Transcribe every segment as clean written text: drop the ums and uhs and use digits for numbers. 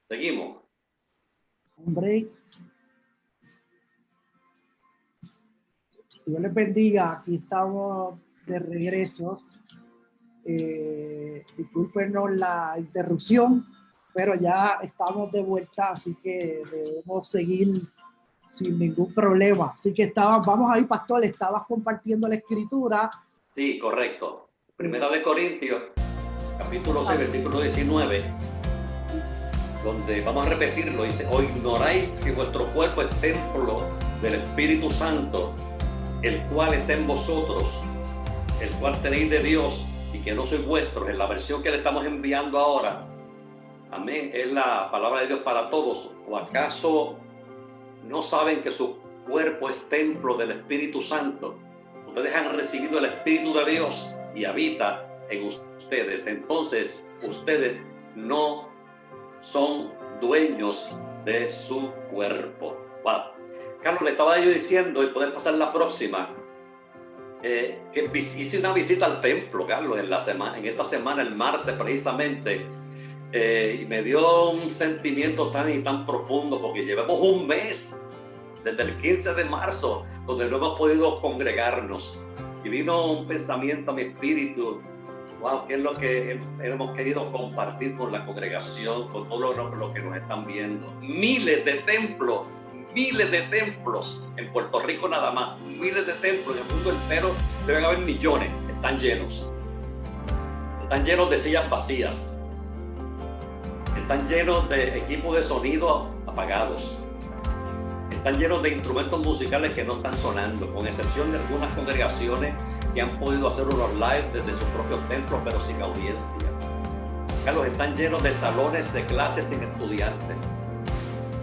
Seguimos. Un break. Dios les bendiga. Aquí estamos de regreso. Discúlpenos la interrupción, pero ya estamos de vuelta, así que debemos seguir sin ningún problema. Así que vamos ahí, pastor, estabas compartiendo la escritura. Sí, correcto. Primera de Corintios, capítulo 6, versículo 19, donde vamos a repetirlo, dice: ¿O ignoráis que vuestro cuerpo es templo del Espíritu Santo, el cual está en vosotros, el cual tenéis de Dios, y que no sois vuestros? En la versión que le estamos enviando ahora, amén, es la palabra de Dios para todos. ¿O acaso no saben que su cuerpo es templo del Espíritu Santo? Ustedes han recibido el Espíritu de Dios y habita en ustedes. Entonces, ustedes no son dueños de su cuerpo. Wow. Carlos, le estaba yo diciendo, y poder pasar la próxima, que hice una visita al templo, Carlos, en esta semana, el martes precisamente, y me dio un sentimiento tan y tan profundo, porque llevamos un mes, desde el 15 de marzo, donde no hemos podido congregarnos, y vino un pensamiento a mi espíritu: wow, ¿qué es lo que hemos querido compartir con la congregación, con todo lo que nos están viendo? Miles de templos en Puerto Rico nada más, miles de templos en el mundo entero, deben haber millones, están llenos de sillas vacías, están llenos de equipos de sonido apagados, están llenos de instrumentos musicales que no están sonando, con excepción de algunas congregaciones que han podido hacer unos live desde sus propios templos, pero sin audiencia. Carlos, están llenos de salones de clases sin estudiantes.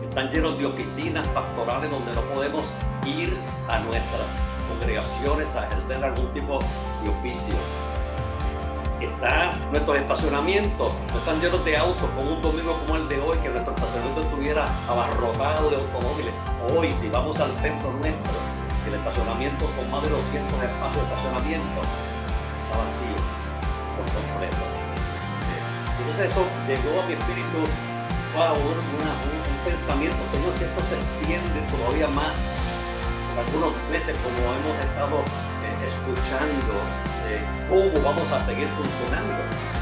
Están llenos de oficinas pastorales donde no podemos ir a nuestras congregaciones a ejercer algún tipo de oficio. Nuestros estacionamientos no están llenos de autos, con un domingo como el de hoy, que nuestro estacionamiento estuviera abarrotado de automóviles. Hoy, si vamos al templo nuestro, el estacionamiento con más de 200 espacios de estacionamiento está vacío por completo. Entonces eso llegó a mi espíritu, wow, un pensamiento: Señor, que esto se extiende todavía más por algunos meses, como hemos estado escuchando cómo vamos a seguir funcionando,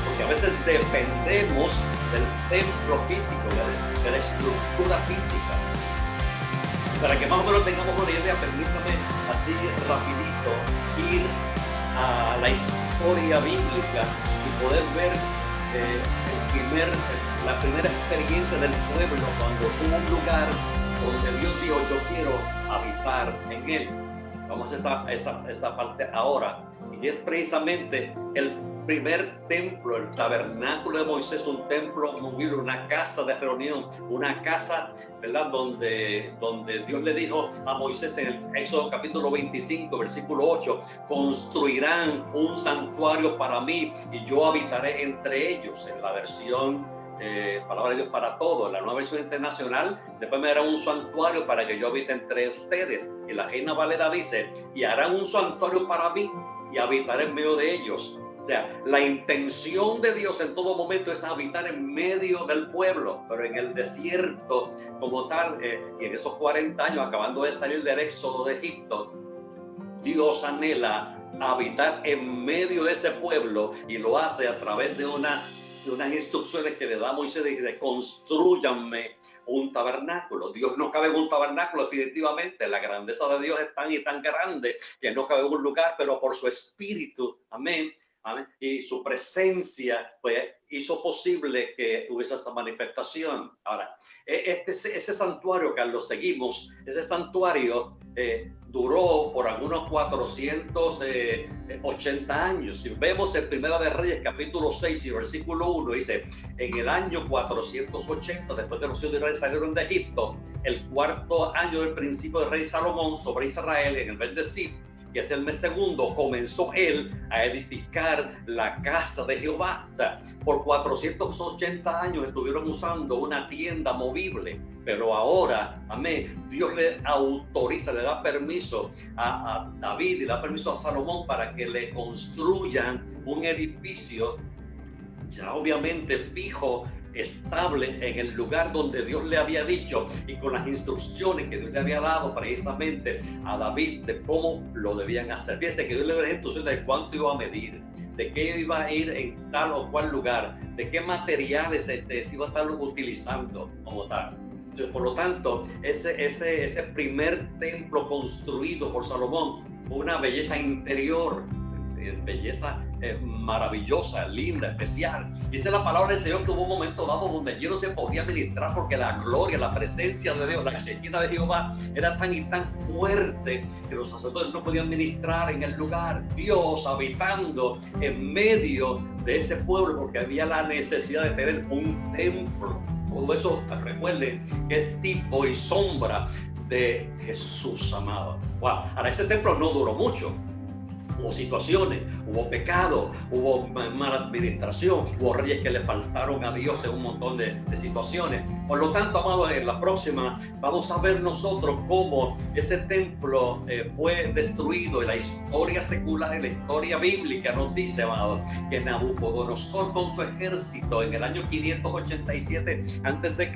porque a veces dependemos del templo físico, de la estructura física. Para que más o menos tengamos una idea, permítame así rapidito ir a la historia bíblica y poder ver la primera experiencia del pueblo cuando hubo un lugar donde Dios dijo: yo quiero habitar en él. Vamos a esa parte ahora, y es precisamente el primer templo, el tabernáculo de Moisés, un templo movible, una casa de reunión, una casa, ¿verdad?, donde Dios le dijo a Moisés en el Éxodo capítulo 25, versículo 8: construirán un santuario para mí y yo habitaré entre ellos. En la versión Palabra de Dios para Todos, en la Nueva Versión Internacional, después me darán un santuario para que yo habite entre ustedes. Y la Reina Valera dice: y harán un santuario para mí y habitaré en medio de ellos. O sea, la intención de Dios en todo momento es habitar en medio del pueblo, pero en el desierto como tal, y en esos 40 años acabando de salir del éxodo de Egipto, Dios anhela habitar en medio de ese pueblo, y lo hace a través de unas instrucciones que le da Moisés: de construyanme un tabernáculo. Dios no cabe en un tabernáculo, definitivamente. La grandeza de Dios es tan y tan grande que no cabe en un lugar, pero por su espíritu, amén, amén, y su presencia, pues hizo posible que hubiese esa manifestación. Ahora, ese santuario, Carlos, ese santuario duró por algunos 480 años. Si vemos en Primera de Reyes capítulo 6 y versículo 1, dice: en el año 480, después de los hijos de Israel salieron de Egipto, el cuarto año del principio del rey Salomón sobre Israel, en el mes de Sif, que es el mes segundo, comenzó él a edificar la casa de Jehová. O sea, por 480 años estuvieron usando una tienda movible, pero ahora, amén, Dios le autoriza, le da permiso a David y le da permiso a Salomón para que le construyan un edificio ya obviamente fijo, estable en el lugar donde Dios le había dicho y con las instrucciones que Dios le había dado precisamente a David de cómo lo debían hacer. Fíjense que Dios le dio las instrucciones de cuánto iba a medir, de qué iba a ir en tal o cual lugar, de qué materiales se iba a estar utilizando como tal. Entonces, por lo tanto, ese primer templo construido por Salomón fue una belleza interior, belleza maravillosa, linda, especial. Dice la palabra del Señor que hubo un momento dado donde allí no se podía ministrar porque la gloria, la presencia de Dios, la Shekinah de Jehová era tan y tan fuerte que los sacerdotes no podían ministrar en el lugar. Dios habitando en medio de ese pueblo porque había la necesidad de tener un templo. Todo eso, recuerden, que es tipo y sombra de Jesús, amado. Wow. Ahora, ese templo no duró mucho. Hubo situaciones, hubo pecado, hubo mala administración, hubo reyes que le faltaron a Dios en un montón de situaciones. Por lo tanto, amados, en la próxima vamos a ver nosotros cómo ese templo fue destruido. En la historia secular, en la historia bíblica nos dice, amados, que Nabucodonosor con su ejército en el año 587 a.C.,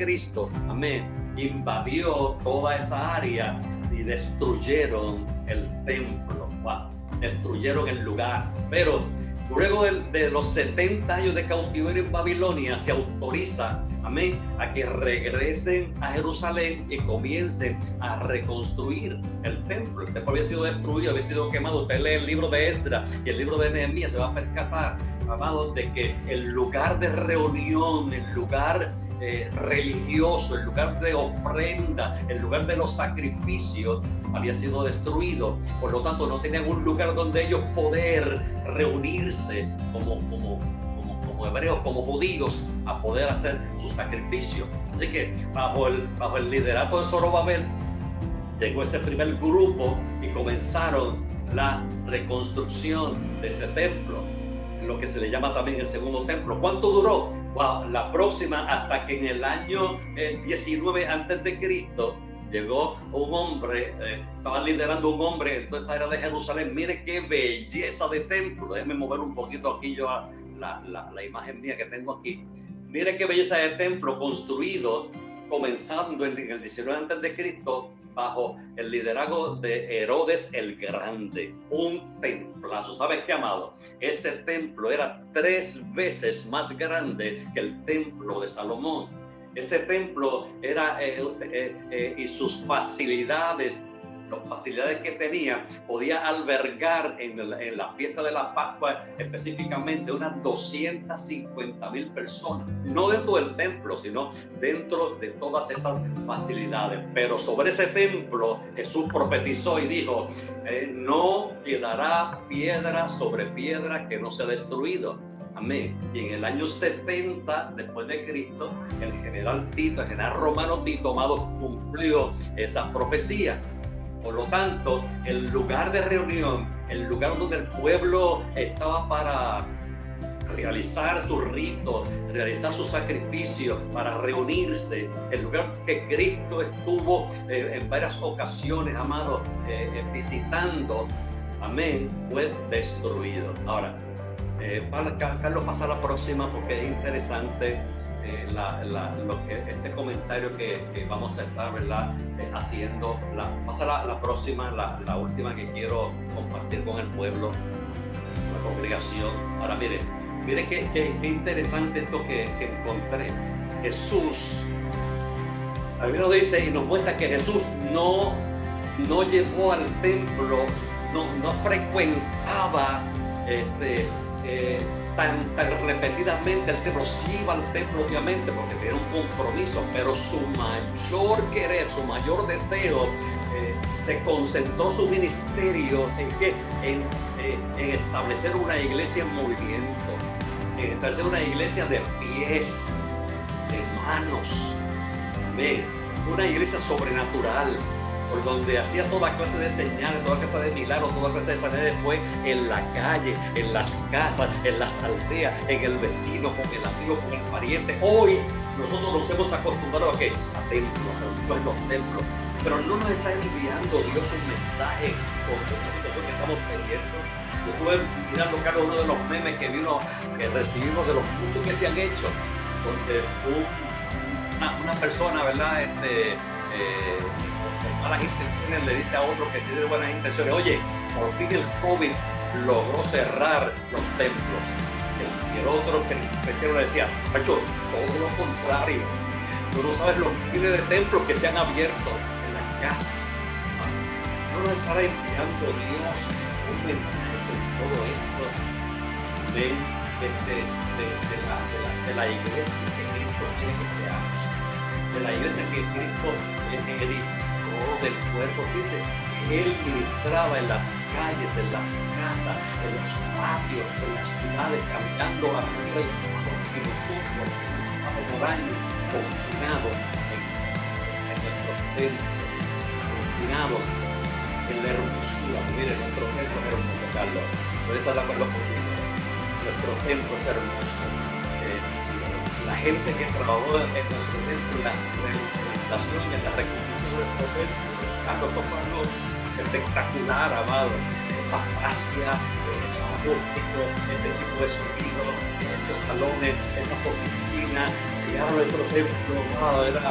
amén, invadió toda esa área y destruyeron el templo. Wow. Destruyeron el lugar, pero luego de los 70 años de cautiverio en Babilonia se autoriza, amén, a que regresen a Jerusalén y comiencen a reconstruir el templo. El templo había sido destruido, había sido quemado. Usted lee el libro de Esdras y el libro de Nehemías, se va a percatar, amados, de que el lugar de reunión, el lugar religioso, el lugar de ofrenda, el lugar de los sacrificios había sido destruido. Por lo tanto, no tenían un lugar donde ellos poder reunirse como hebreos, como judíos, a poder hacer su sacrificio. Así que bajo el liderato de Zorobabel llegó ese primer grupo y comenzaron la reconstrucción de ese templo, lo que se le llama también el segundo templo. ¿Cuánto duró? Wow, la próxima, hasta que en el año 19 antes de Cristo llegó un hombre, estaba liderando un hombre en toda esa área de Jerusalén. Mire qué belleza de templo. Déjeme mover un poquito aquí yo la imagen mía que tengo aquí. Mire qué belleza de templo construido comenzando en el 19 antes de Cristo bajo el liderazgo de Herodes el Grande. Un templazo. ¿Sabes qué, amado? Ese templo era 3 veces más grande que el templo de Salomón. Ese templo era y sus facilidades, las facilidades que tenía, podía albergar en la fiesta de la Pascua específicamente unas 250,000 personas, no dentro del templo, sino dentro de todas esas facilidades. Pero sobre ese templo Jesús profetizó y dijo, no quedará piedra sobre piedra que no sea destruido. Amén. Y en el año 70 después de Cristo, el general Tito, el general romano Tito, amado, cumplió esa profecía. Por lo tanto, el lugar de reunión, el lugar donde el pueblo estaba para realizar sus ritos, realizar sus sacrificios, para reunirse, el lugar que Cristo estuvo en varias ocasiones, amado, visitando, amén, fue destruido. Ahora, Carlos, pasa a la próxima porque es interesante este comentario que vamos a estar, ¿verdad? Haciendo. Pasa la próxima, la última que quiero compartir con el pueblo, la congregación. Ahora mire qué interesante esto que encontré. Jesús, la Biblia nos dice y nos muestra que Jesús no llegó al templo, no frecuentaba tan repetidamente el templo. Sí iba al templo, obviamente, porque tenía un compromiso, pero su mayor querer, su mayor deseo, se concentró su ministerio en establecer una iglesia en movimiento, en establecer una iglesia de pies, de manos, una iglesia sobrenatural, por donde hacía toda clase de señales, toda clase de milagros, toda clase de sanidades. Fue en la calle, en las casas, en las aldeas, en el vecino, con el amigo, con el pariente. Hoy nosotros nos hemos acostumbrado ¿a qué? A templos, a los templos. Pero no nos está enviando Dios un mensaje con una situación que estamos teniendo. Yo estuve mirando cada uno de los memes que recibimos de los muchos que se han hecho. donde una persona, ¿verdad? Con malas intenciones le dice a otro que tiene buenas intenciones, oye, por fin el COVID logró cerrar los templos. Y el otro cristiano le decía, macho, todo lo contrario. Tú no sabes los miles de templos que se han abierto en las casas. No nos estará enviando Dios un mensaje con todo esto de la iglesia que Cristo quiere que seamos, de la iglesia que Cristo edificó del cuerpo. Dice, Él ministraba en las calles, en las casas, en los patios, en las ciudades, caminando arriba y abajo, y nosotros estamos por años confinados en nuestros templos, confinados en la hermosura. Mire, nuestro templo es hermoso, Carlos. ¿No estás de acuerdo conmigo? Nuestro templo es hermoso. La gente que trabajó en nuestro templo, en la rehabilitación y en la reconstrucción de nuestro templo, Carlos, eso fue algo espectacular, amado. Esa fascia, esos acústicos, este tipo de sonido, esos salones, esas oficinas, y ahora nuestro templo, amado, era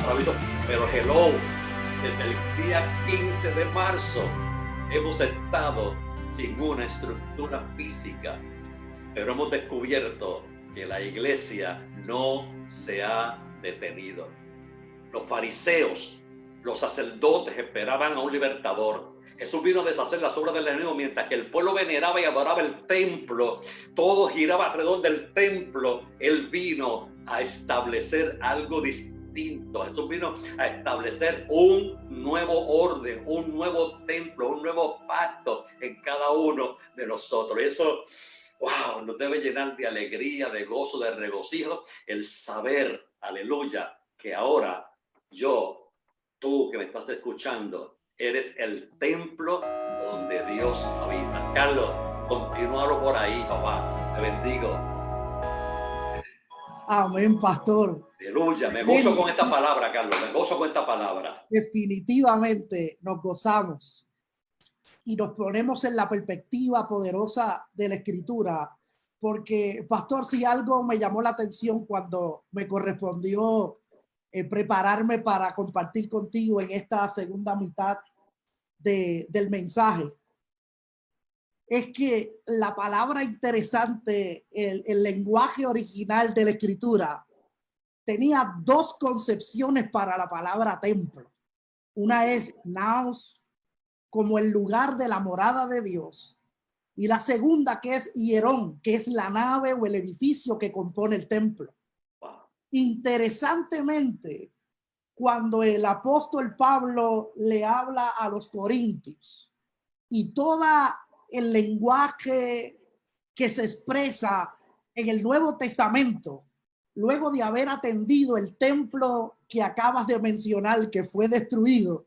maravilloso. Pero hello, desde el día 15 de marzo hemos estado sin una estructura física, pero hemos descubierto que la iglesia no se ha detenido. Los fariseos, los sacerdotes esperaban a un libertador. Jesús vino a deshacer las obras del enemigo mientras que el pueblo veneraba y adoraba el templo. Todo giraba alrededor del templo. Él vino a establecer algo distinto. Jesús vino a establecer un nuevo orden, un nuevo templo, un nuevo pacto en cada uno de nosotros. Y eso, wow, nos debe llenar de alegría, de gozo, de regocijo, el saber, aleluya, que ahora yo, tú que me estás escuchando, eres el templo donde Dios habita. Carlos, continúalo por ahí, papá. Te bendigo. Amén, pastor. Aleluya, me gozo con esta palabra, Carlos, me gozo con esta palabra. Definitivamente nos gozamos y nos ponemos en la perspectiva poderosa de la Escritura, porque, pastor, si algo me llamó la atención cuando me correspondió prepararme para compartir contigo en esta segunda mitad del mensaje, es que la palabra interesante, el lenguaje original de la Escritura, tenía dos concepciones para la palabra templo. Una es naos, como el lugar de la morada de Dios, y la segunda que es hierón, que es la nave o el edificio que compone el templo. Interesantemente, cuando el apóstol Pablo le habla a los corintios y todo el lenguaje que se expresa en el Nuevo Testamento, luego de haber atendido el templo que acabas de mencionar, que fue destruido,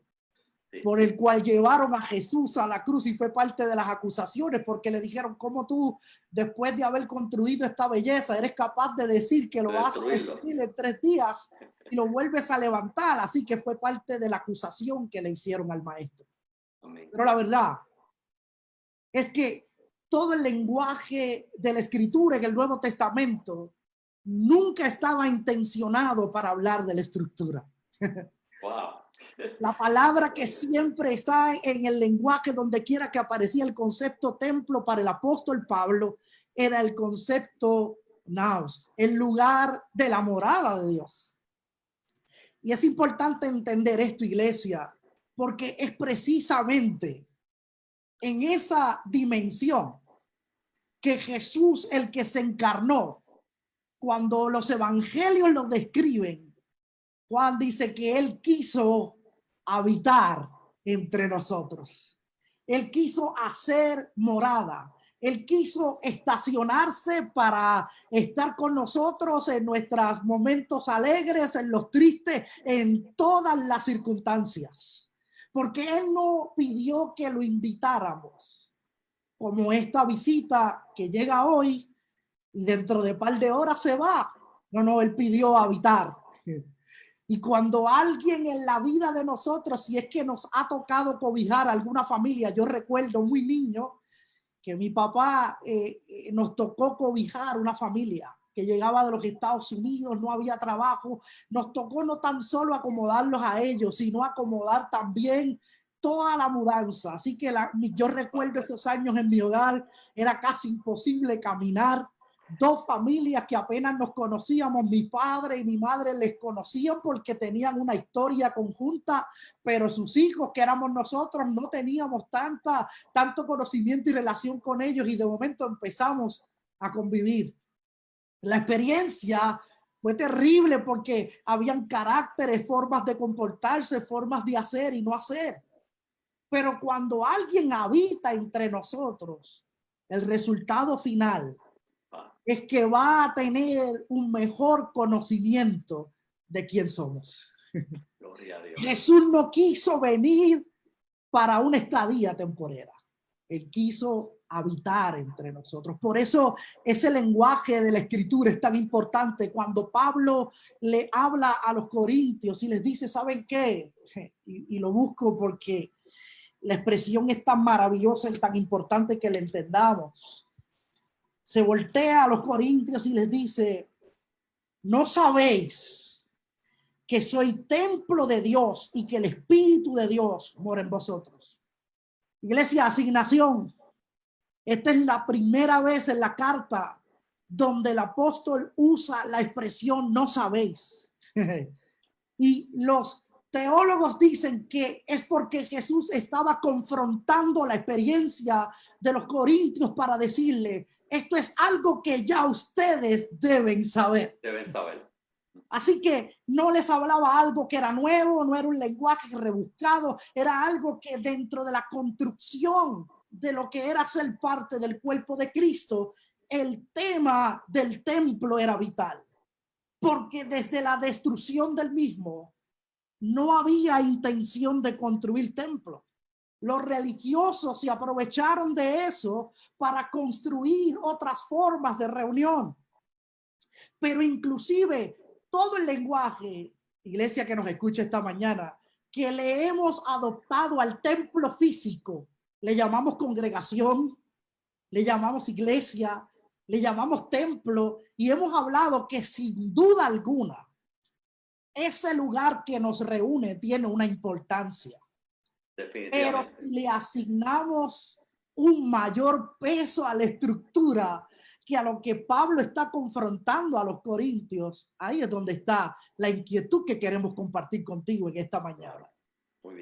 por el cual llevaron a Jesús a la cruz, y fue parte de las acusaciones, porque le dijeron, ¿cómo tú, después de haber construido esta belleza, eres capaz de decir que lo vas a destruir en 3 días y lo vuelves a levantar? Así que fue parte de la acusación que le hicieron al maestro. Amén. Pero la verdad es que todo el lenguaje de la Escritura en el Nuevo Testamento nunca estaba intencionado para hablar de la estructura. Wow. La palabra que siempre está en el lenguaje donde quiera que aparecía el concepto templo para el apóstol Pablo era el concepto naos, el lugar de la morada de Dios. Y es importante entender esto, iglesia, porque es precisamente en esa dimensión que Jesús, el que se encarnó, cuando los evangelios lo describen, Juan dice que él quiso habitar entre nosotros. Él quiso hacer morada. Él quiso estacionarse para estar con nosotros en nuestros momentos alegres, en los tristes, en todas las circunstancias. Porque él no pidió que lo invitáramos, como esta visita que llega hoy y dentro de un par de horas se va. No, él pidió habitar. Y cuando alguien en la vida de nosotros, si es que nos ha tocado cobijar a alguna familia, yo recuerdo muy niño que mi papá nos tocó cobijar una familia. que llegaba de los Estados Unidos, no había trabajo. Nos tocó no tan solo acomodarlos a ellos, sino acomodar también toda la mudanza. Así que yo recuerdo esos años en mi hogar, era casi imposible caminar. Dos familias que apenas nos conocíamos, mi padre y mi madre les conocían porque tenían una historia conjunta, pero sus hijos, que éramos nosotros, no teníamos tanto conocimiento y relación con ellos, y de momento empezamos a convivir. La experiencia fue terrible porque habían caracteres, formas de comportarse, formas de hacer y no hacer. Pero cuando alguien habita entre nosotros, el resultado final es que va a tener un mejor conocimiento de quién somos. Gloria a Dios. Jesús no quiso venir para una estadía temporera. Él quiso habitar entre nosotros. Por eso ese lenguaje de la Escritura es tan importante. Cuando Pablo le habla a los corintios y les dice, ¿saben qué? Y lo busco porque la expresión es tan maravillosa y tan importante que la entendamos. Se voltea a los corintios y les dice, ¿no sabéis que soy templo de Dios y que el Espíritu de Dios mora en vosotros? Iglesia, asignación. Esta es la primera vez en la carta donde el apóstol usa la expresión no sabéis. Y los teólogos dicen que es porque Jesús estaba confrontando la experiencia de los corintios para decirle, esto es algo que ya ustedes deben saber. Deben saber. Así que no les hablaba algo que era nuevo, no era un lenguaje rebuscado, era algo que dentro de la construcción de lo que era ser parte del cuerpo de Cristo, el tema del templo era vital, porque desde la destrucción del mismo no había intención de construir templo. Los religiosos se aprovecharon de eso para construir otras formas de reunión, pero inclusive todo el lenguaje, iglesia que nos escucha esta mañana, que le hemos adoptado al templo físico, le llamamos congregación, le llamamos iglesia, le llamamos templo, y hemos hablado que sin duda alguna ese lugar que nos reúne tiene una importancia. Pero si le asignamos un mayor peso a la estructura que a lo que Pablo está confrontando a los corintios, ahí es donde está la inquietud que queremos compartir contigo en esta mañana.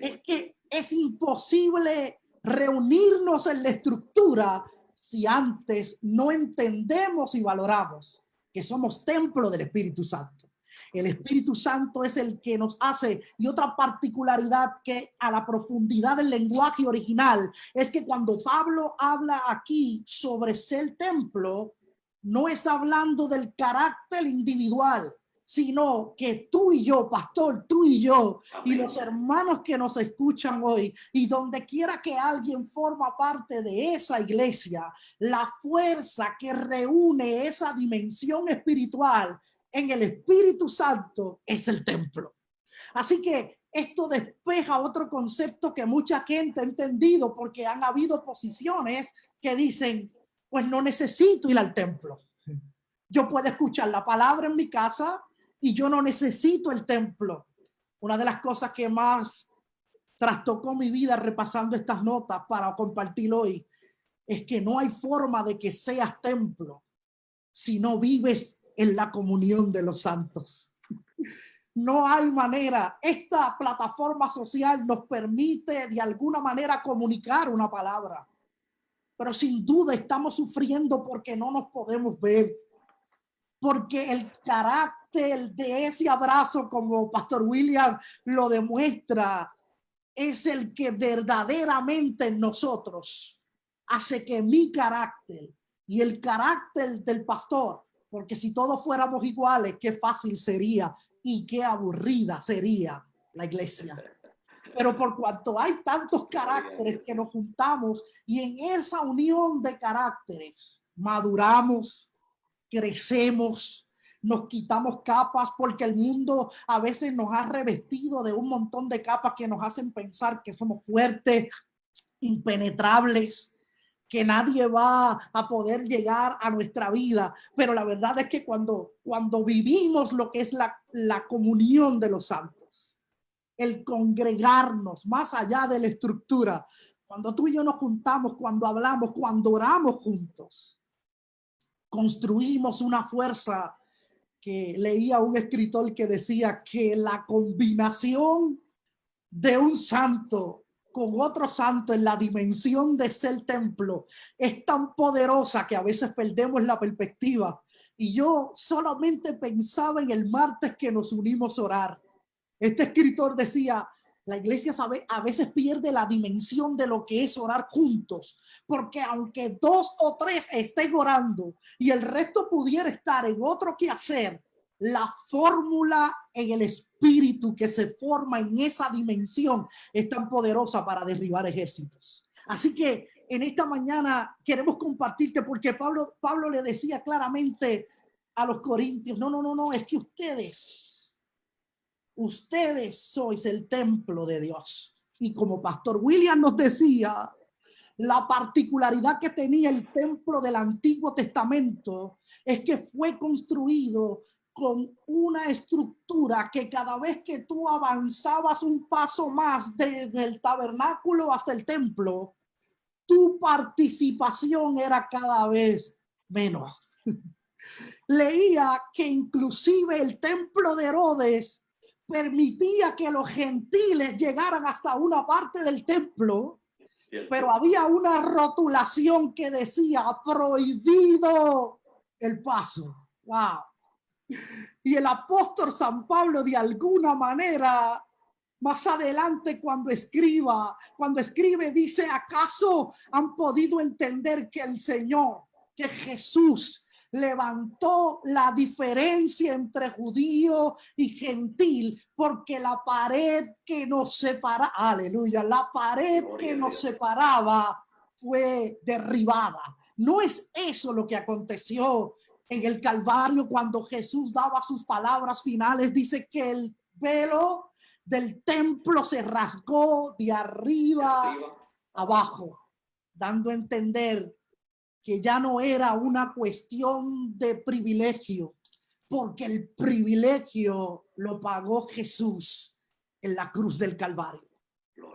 Es que es imposible reunirnos en la estructura si antes no entendemos y valoramos que somos templo del Espíritu Santo. El Espíritu Santo es el que nos hace, y otra particularidad que a la profundidad del lenguaje original es que cuando Pablo habla aquí sobre ser templo, no está hablando del carácter individual, sino que tú y yo, pastor, tú y yo, y los hermanos que nos escuchan hoy, y donde quiera que alguien forma parte de esa iglesia, la fuerza que reúne esa dimensión espiritual en el Espíritu Santo es el templo. Así que esto despeja otro concepto que mucha gente ha entendido, porque han habido posiciones que dicen, pues no necesito ir al templo. Yo puedo escuchar la palabra en mi casa y yo no necesito el templo. Una de las cosas que más trastocó mi vida repasando estas notas para compartir hoy es que no hay forma de que seas templo si no vives en la comunión de los santos. No hay manera. Esta plataforma social nos permite de alguna manera comunicar una palabra, pero sin duda estamos sufriendo porque no nos podemos ver, porque el carácter de ese abrazo, como Pastor William lo demuestra, es el que verdaderamente en nosotros hace que mi carácter y el carácter del pastor, porque si todos fuéramos iguales, qué fácil sería y qué aburrida sería la iglesia. Pero por cuanto hay tantos caracteres que nos juntamos, y en esa unión de caracteres maduramos, crecemos, nos quitamos capas, porque el mundo a veces nos ha revestido de un montón de capas que nos hacen pensar que somos fuertes, impenetrables. que nadie va a poder llegar a nuestra vida, pero la verdad es que cuando vivimos lo que es la comunión de los santos, el congregarnos más allá de la estructura, cuando tú y yo nos juntamos, cuando hablamos, cuando oramos juntos, construimos una fuerza. Que leía un escritor que decía que la combinación de un santo con otro santo en la dimensión de ser templo es tan poderosa que a veces perdemos la perspectiva. Y yo solamente pensaba en el martes que nos unimos a orar. Este escritor decía, la iglesia a veces pierde la dimensión de lo que es orar juntos, porque aunque 2 o 3 estén orando y el resto pudiera estar en otro quehacer, la fórmula en el espíritu que se forma en esa dimensión es tan poderosa para derribar ejércitos. Así que en esta mañana queremos compartirte, porque Pablo le decía claramente a los corintios, no, es que ustedes sois el templo de Dios. Y como Pastor William nos decía, la particularidad que tenía el templo del Antiguo Testamento es que fue construido con una estructura que cada vez que tú avanzabas un paso más desde el tabernáculo hasta el templo, tu participación era cada vez menos. Leía que inclusive el templo de Herodes permitía que los gentiles llegaran hasta una parte del templo, pero había una rotulación que decía prohibido el paso. Wow. Y el apóstol San Pablo, de alguna manera, más adelante cuando escribe, dice, ¿acaso han podido entender que el Señor, que Jesús levantó la diferencia entre judío y gentil, porque la pared que nos separaba, aleluya, la pared que nos separaba fue derribada? ¿No es eso lo que aconteció en el Calvario cuando Jesús daba sus palabras finales? Dice que el velo del templo se rasgó de arriba abajo, dando a entender que ya no era una cuestión de privilegio, porque el privilegio lo pagó Jesús en la cruz del Calvario.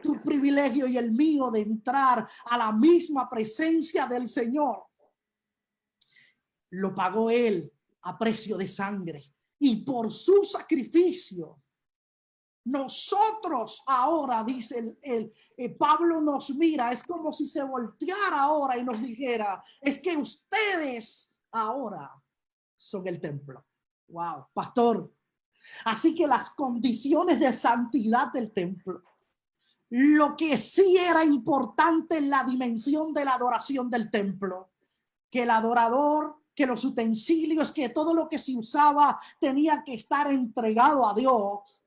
Tu privilegio y el mío de entrar a la misma presencia del Señor lo pagó Él a precio de sangre, y por su sacrificio nosotros ahora, dice Pablo, nos mira, es como si se volteara ahora y nos dijera, es que ustedes ahora son el templo. Wow, pastor. Así que las condiciones de santidad del templo, lo que sí era importante en la dimensión de la adoración del templo, que el adorador, que los utensilios, que todo lo que se usaba tenía que estar entregado a Dios.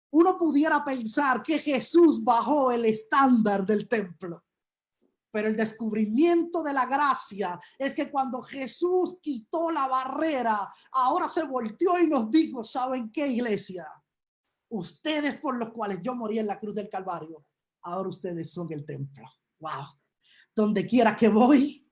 Uno pudiera pensar que Jesús bajó el estándar del templo, pero el descubrimiento de la gracia es que cuando Jesús quitó la barrera, ahora se volteó y nos dijo, ¿saben qué, iglesia? Ustedes por los cuales yo morí en la cruz del Calvario, ahora ustedes son el templo. Wow. Donde quiera que voy,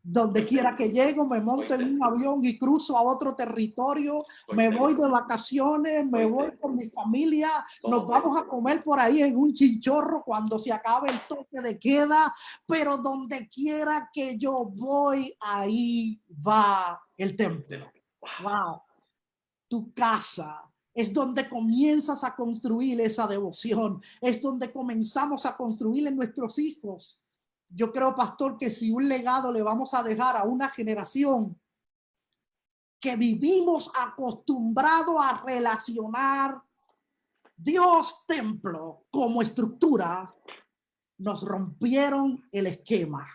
donde quiera que llego, me monto en un avión y cruzo a otro territorio, me voy de vacaciones, me voy con mi familia, nos vamos a comer por ahí en un chinchorro cuando se acabe el toque de queda, pero donde quiera que yo voy, ahí va el templo. Wow. Tu casa es donde comienzas a construir esa devoción, es donde comenzamos a construir en nuestros hijos. Yo creo, pastor, que si un legado le vamos a dejar a una generación que vivimos acostumbrado a relacionar Dios templo como estructura, nos rompieron el esquema.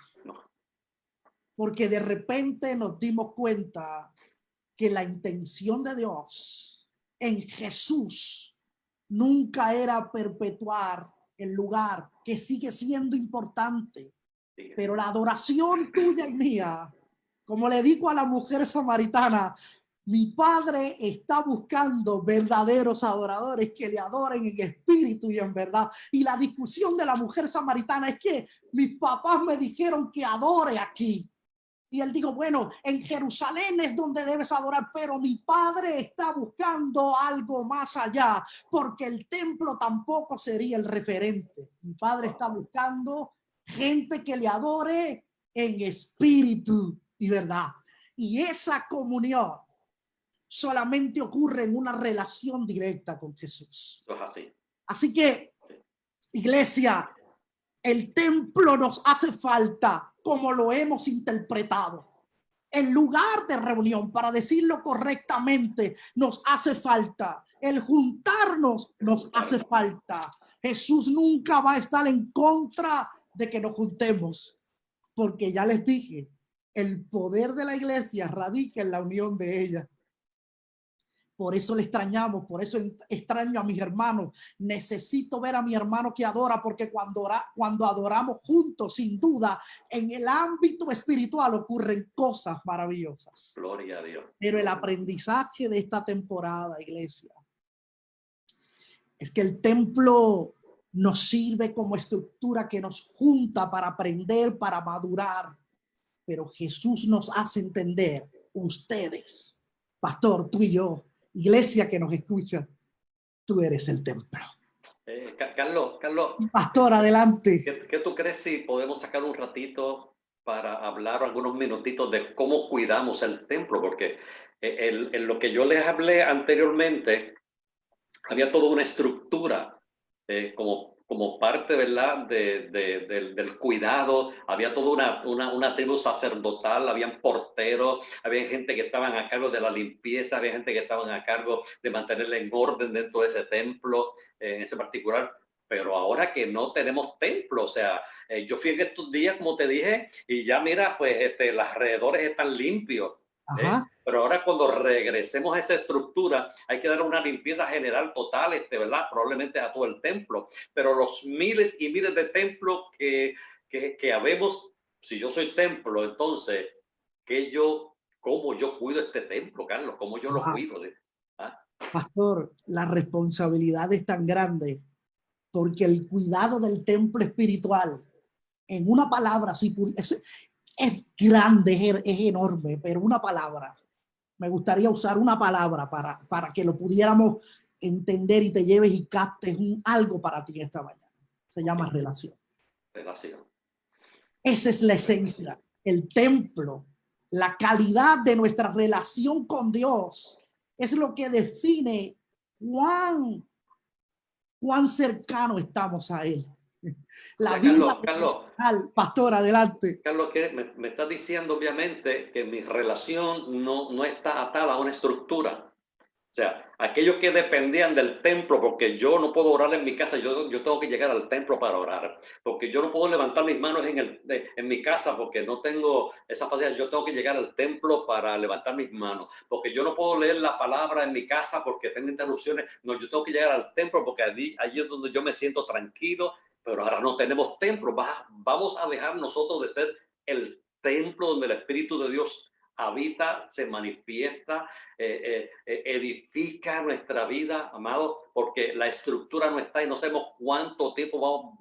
Porque de repente nos dimos cuenta que la intención de Dios en Jesús nunca era perpetuar el lugar, que sigue siendo importante. Pero la adoración tuya y mía, como le digo a la mujer samaritana, Mi Padre está buscando verdaderos adoradores que le adoren en espíritu y en verdad. Y la discusión de la mujer samaritana es que mis papás me dijeron que adore aquí. Y él dijo, bueno, en Jerusalén es donde debes adorar, pero mi Padre está buscando algo más allá, porque el templo tampoco sería el referente. Mi Padre está buscando gente que le adore en espíritu y verdad. Y esa comunión solamente ocurre en una relación directa con Jesús. Eso es así. Así que, iglesia, el templo nos hace falta como lo hemos interpretado. El lugar de reunión, para decirlo correctamente, nos hace falta. El juntarnos nos hace falta. Jesús nunca va a estar en contra de que nos juntemos, porque ya les dije, el poder de la iglesia radica en la unión de ella. Por eso le extrañamos, por eso extraño a mis hermanos. Necesito ver a mi hermano que adora, porque cuando adoramos juntos, sin duda, en el ámbito espiritual ocurren cosas maravillosas. Gloria a Dios. Pero el aprendizaje de esta temporada, iglesia, es que el templo nos sirve como estructura que nos junta para aprender, para madurar. Pero Jesús nos hace entender, ustedes, pastor, tú y yo, iglesia que nos escucha, tú eres el templo. Carlos, pastor, adelante. ¿Qué tú crees si podemos sacar un ratito para hablar algunos minutitos de cómo cuidamos el templo? Porque en lo que yo les hablé anteriormente, había toda una estructura como parte, ¿verdad?, del cuidado. Había toda una tribu sacerdotal, habían porteros, había gente que estaban a cargo de la limpieza, había gente que estaban a cargo de mantenerla en orden dentro de ese templo, en ese particular. Pero ahora que no tenemos templo, o sea, yo fui en estos días, como te dije, y ya mira, pues los alrededores están limpios. Pero ahora cuando regresemos a esa estructura hay que dar una limpieza general total, ¿verdad? Probablemente a todo el templo, pero los miles y miles de templos que habemos, si yo soy templo, entonces, ¿cómo yo cuido este templo, Carlos? ¿Cómo yo lo cuido? Pastor, la responsabilidad es tan grande porque el cuidado del templo espiritual, en una palabra, es grande, es enorme, pero una palabra, me gustaría usar una palabra para que lo pudiéramos entender y te lleves y captes algo para ti esta mañana. Se llama relación. Relación. Esa es la esencia, el templo, la calidad de nuestra relación con Dios es lo que define cuán cercano estamos a Él. La vida personal, pastor, adelante. Carlos, me estás diciendo obviamente que mi relación no está atada a una estructura. O sea, aquellos que dependían del templo, porque yo no puedo orar en mi casa, yo tengo que llegar al templo para orar, porque yo no puedo levantar mis manos en mi casa porque no tengo esa facilidad. Yo tengo que llegar al templo para levantar mis manos, porque yo no puedo leer la palabra en mi casa porque tengo interrupciones. No, yo tengo que llegar al templo porque allí es donde yo me siento tranquilo. Pero ahora no tenemos templo. Vamos a dejar nosotros de ser el templo donde el Espíritu de Dios habita, se manifiesta, edifica nuestra vida, amado, porque la estructura no está y no sabemos cuánto tiempo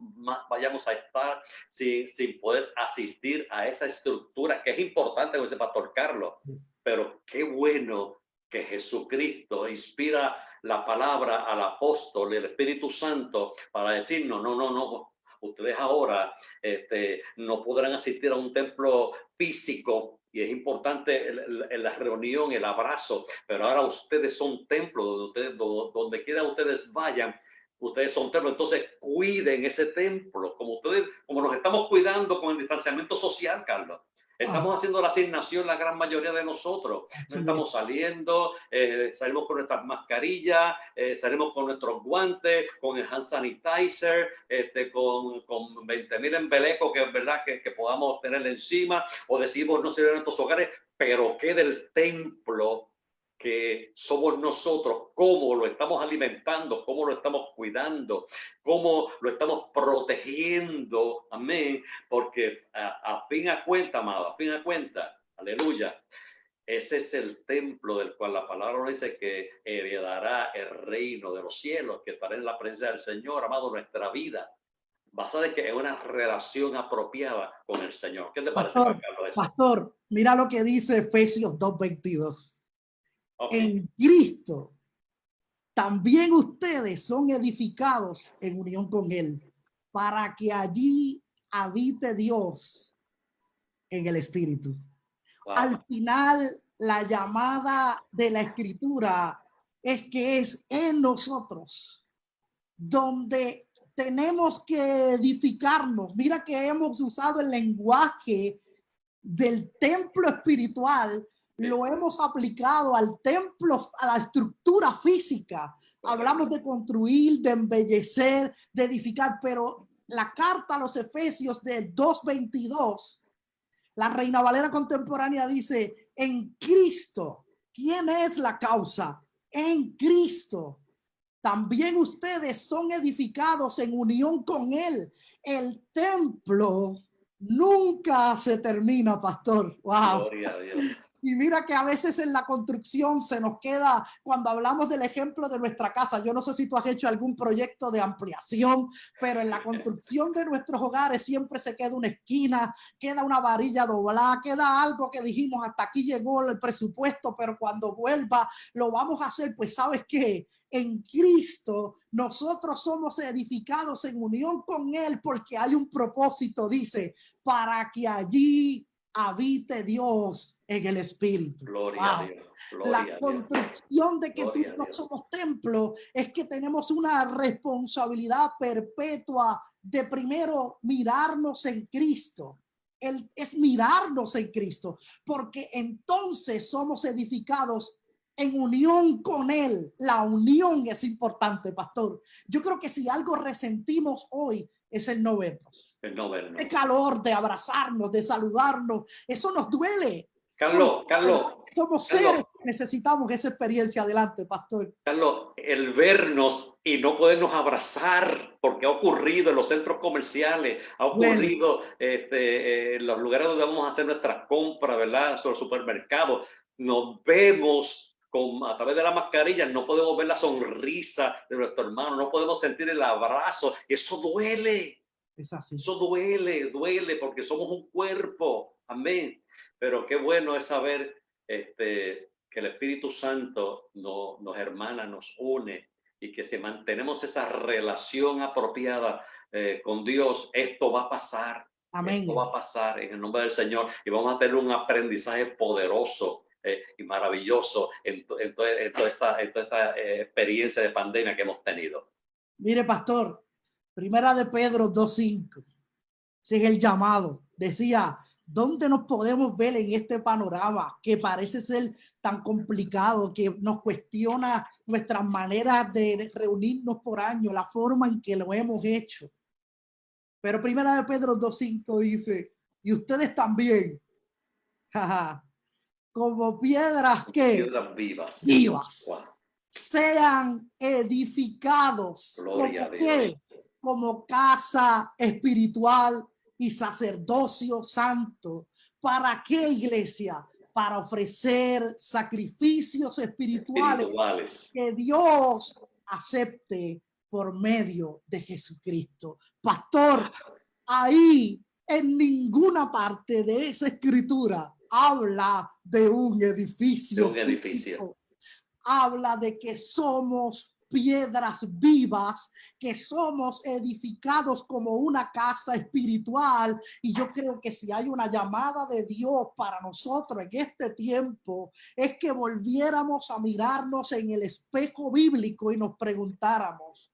vayamos a estar sin poder asistir a esa estructura, que es importante, como dice Pastor Carlos. Pero qué bueno que Jesucristo inspira la palabra al apóstol, el Espíritu Santo, para decirnos, no, ustedes ahora no podrán asistir a un templo físico, y es importante la reunión, el abrazo, pero ahora ustedes son templos, donde quiera ustedes vayan, ustedes son templos. Entonces cuiden ese templo, como nos estamos cuidando con el distanciamiento social, Carlos. Estamos haciendo la asignación la gran mayoría de nosotros. No estamos saliendo, salimos con nuestras mascarillas, salimos con nuestros guantes, con el hand sanitizer, con 20,000 embelecos que es verdad que podamos tener encima, o decimos no salir de nuestros hogares, pero que del templo que somos nosotros, cómo lo estamos alimentando, cómo lo estamos cuidando, cómo lo estamos protegiendo, amén, porque a fin de cuentas, amado, aleluya, ese es el templo del cual la palabra nos dice que heredará el reino de los cielos, que estará en la presencia del Señor, amado, nuestra vida, basada en que es una relación apropiada con el Señor. ¿Qué te parece, Juan Carlos, eso? Pastor, mira lo que dice Efesios 2:22. Okay. En Cristo también ustedes son edificados en unión con Él, para que allí habite Dios en el Espíritu. Wow. Al final, la llamada de la Escritura es que es en nosotros donde tenemos que edificarnos. Mira que hemos usado el lenguaje del templo espiritual, lo hemos aplicado al templo, a la estructura física. Hablamos de construir, de embellecer, de edificar, pero la carta a los Efesios de 2:22, la Reina Valera contemporánea dice, en Cristo, ¿quién es la causa? En Cristo. También ustedes son edificados en unión con Él. El templo nunca se termina, pastor. Wow. Gloria a Dios. Y mira que a veces en la construcción se nos queda, cuando hablamos del ejemplo de nuestra casa, yo no sé si tú has hecho algún proyecto de ampliación, pero en la construcción de nuestros hogares siempre se queda una esquina, queda una varilla doblada, queda algo que dijimos, hasta aquí llegó el presupuesto, pero cuando vuelva lo vamos a hacer. Pues ¿sabes qué? En Cristo nosotros somos edificados en unión con Él porque hay un propósito, dice, para que allí habite Dios en el Espíritu. Gloria a Dios. Gloria La construcción de que tú no somos templo es que tenemos una responsabilidad perpetua de primero mirarnos en Cristo. Es mirarnos en Cristo, porque entonces somos edificados en unión con Él. La unión es importante, pastor. Yo creo que si algo resentimos hoy es el no vernos. El no vernos. El calor de abrazarnos, de saludarnos, eso nos duele. Carlos, somos seres que necesitamos esa experiencia. Adelante, pastor. Carlos, el vernos y no podernos abrazar, porque ha ocurrido en los centros comerciales, ha ocurrido en los lugares donde vamos a hacer nuestras compras, ¿verdad? Sobre el supermercado. Nos vemos a través de la mascarilla, no podemos ver la sonrisa de nuestro hermano, no podemos sentir el abrazo. Eso duele. Es así. Eso duele porque somos un cuerpo. Amén. Pero qué bueno es saber que el Espíritu Santo nos hermana, nos une, y que si mantenemos esa relación apropiada con Dios, esto va a pasar. Amén. Esto va a pasar en el nombre del Señor y vamos a tener un aprendizaje poderoso y maravilloso en toda esta experiencia de pandemia que hemos tenido. Mire, pastor, Primera de Pedro 2:5, ese es el llamado. Decía, ¿dónde nos podemos ver en este panorama que parece ser tan complicado, que nos cuestiona nuestras maneras de reunirnos por año, la forma en que lo hemos hecho? Pero Primera de Pedro 2:5 dice, y ustedes también, como piedras vivas. Wow. Sean edificados como casa espiritual y sacerdocio santo. ¿Para qué, iglesia? Para ofrecer sacrificios espirituales que Dios acepte por medio de Jesucristo. Pastor, ahí en ninguna parte de esa escritura habla de un edificio. Habla de que somos piedras vivas, que somos edificados como una casa espiritual. Y yo creo que si hay una llamada de Dios para nosotros en este tiempo, es que volviéramos a mirarnos en el espejo bíblico y nos preguntáramos,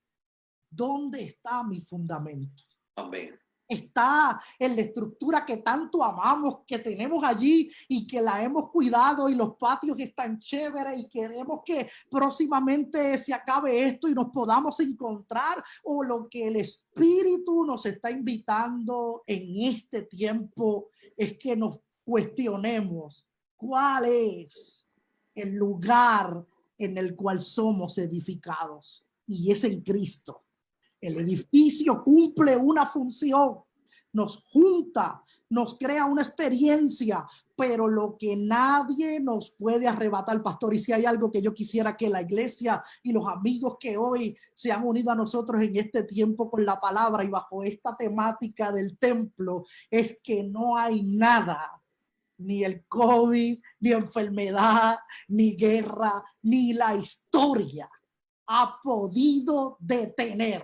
¿dónde está mi fundamento? Amén. Está en la estructura que tanto amamos, que tenemos allí y que la hemos cuidado, y los patios están chéveres y queremos que próximamente se acabe esto y nos podamos encontrar, o lo que el Espíritu nos está invitando en este tiempo es que nos cuestionemos cuál es el lugar en el cual somos edificados, y es en Cristo. El edificio cumple una función, nos junta, nos crea una experiencia, pero lo que nadie nos puede arrebatar, pastor, y si hay algo que yo quisiera que la iglesia y los amigos que hoy se han unido a nosotros en este tiempo con la palabra y bajo esta temática del templo, es que no hay nada, ni el COVID, ni enfermedad, ni guerra, ni la historia ha podido detener